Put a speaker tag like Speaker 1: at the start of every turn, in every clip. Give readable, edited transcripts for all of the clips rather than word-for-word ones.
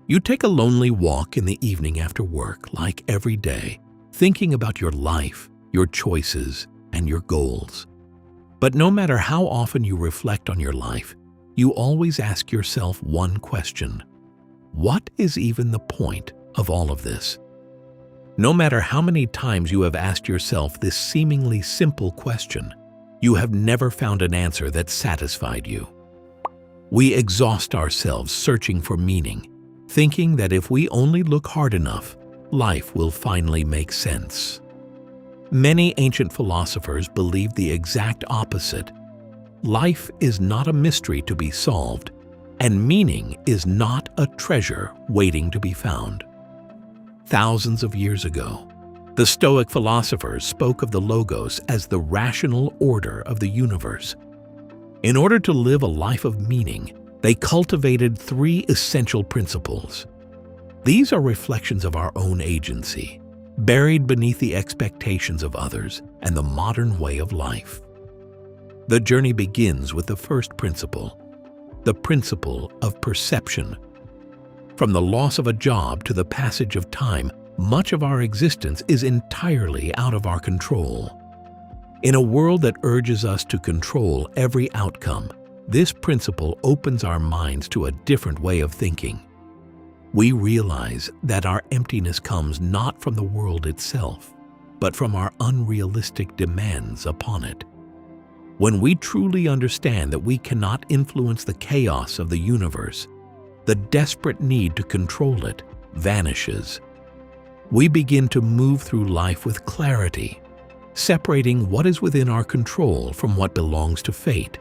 Speaker 1: You take a lonely walk in the evening after work, like every day, thinking about your life, your choices, and your goals. But no matter how often you reflect on your life, you always ask yourself one question: what is even the point of all of this? No matter how many times you have asked yourself this seemingly simple question, you have never found an answer that satisfied you. We exhaust ourselves searching for meaning, thinking that if we only look hard enough, life will finally make sense. Many ancient philosophers believed the exact opposite. Life is not a mystery to be solved, and meaning is not a treasure waiting to be found. Thousands of years ago, the Stoic philosophers spoke of the Logos as the rational order of the universe. In order to live a life of meaning, they cultivated three essential principles. These are reflections of our own agency, buried beneath the expectations of others and the modern way of life. The journey begins with the first principle, the principle of perception. From the loss of a job to the passage of time, much of our existence is entirely out of our control. In a world that urges us to control every outcome, this principle opens our minds to a different way of thinking. We realize that our emptiness comes not from the world itself, but from our unrealistic demands upon it. When we truly understand that we cannot influence the chaos of the universe, the desperate need to control it vanishes. We begin to move through life with clarity, separating what is within our control from what belongs to fate.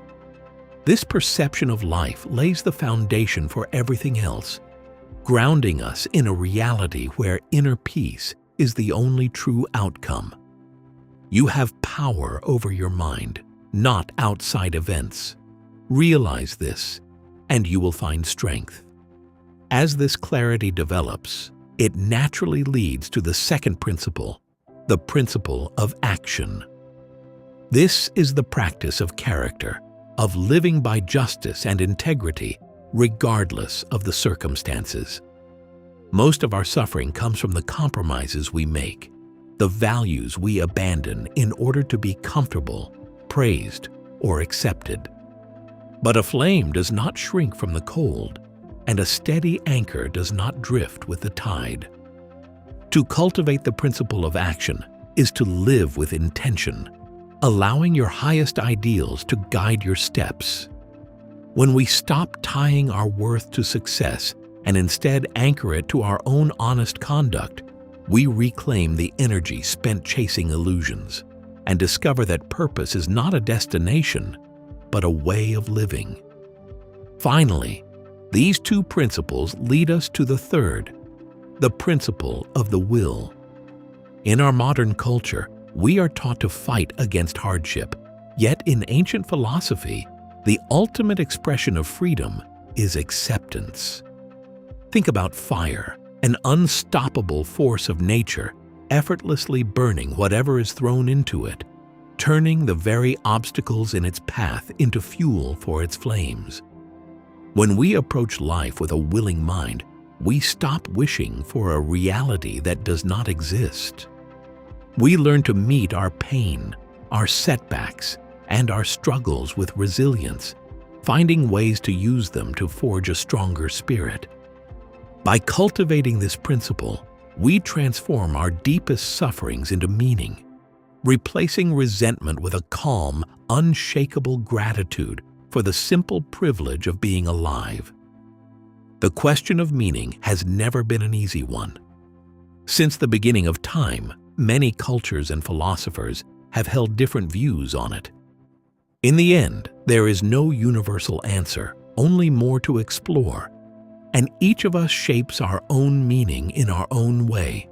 Speaker 1: This perception of life lays the foundation for everything else, grounding us in a reality where inner peace is the only true outcome. You have power over your mind, not outside events. Realize this, and you will find strength. As this clarity develops, it naturally leads to the second principle, the principle of action. This is the practice of character, of living by justice and integrity, regardless of the circumstances. Most of our suffering comes from the compromises we make, the values we abandon in order to be comfortable, praised, or accepted. But a flame does not shrink from the cold, and a steady anchor does not drift with the tide. To cultivate the principle of action is to live with intention, allowing your highest ideals to guide your steps. When we stop tying our worth to success and instead anchor it to our own honest conduct, we reclaim the energy spent chasing illusions and discover that purpose is not a destination, but a way of living. Finally, these two principles lead us to the third, the principle of the will. In our modern culture, we are taught to fight against hardship, yet in ancient philosophy, the ultimate expression of freedom is acceptance. Think about fire, an unstoppable force of nature, effortlessly burning whatever is thrown into it, turning the very obstacles in its path into fuel for its flames. When we approach life with a willing mind, we stop wishing for a reality that does not exist. We learn to meet our pain, our setbacks, and our struggles with resilience, finding ways to use them to forge a stronger spirit. By cultivating this principle, we transform our deepest sufferings into meaning, replacing resentment with a calm, unshakable gratitude for the simple privilege of being alive. The question of meaning has never been an easy one. Since the beginning of time, many cultures and philosophers have held different views on it. In the end, there is no universal answer, only more to explore, and each of us shapes our own meaning in our own way.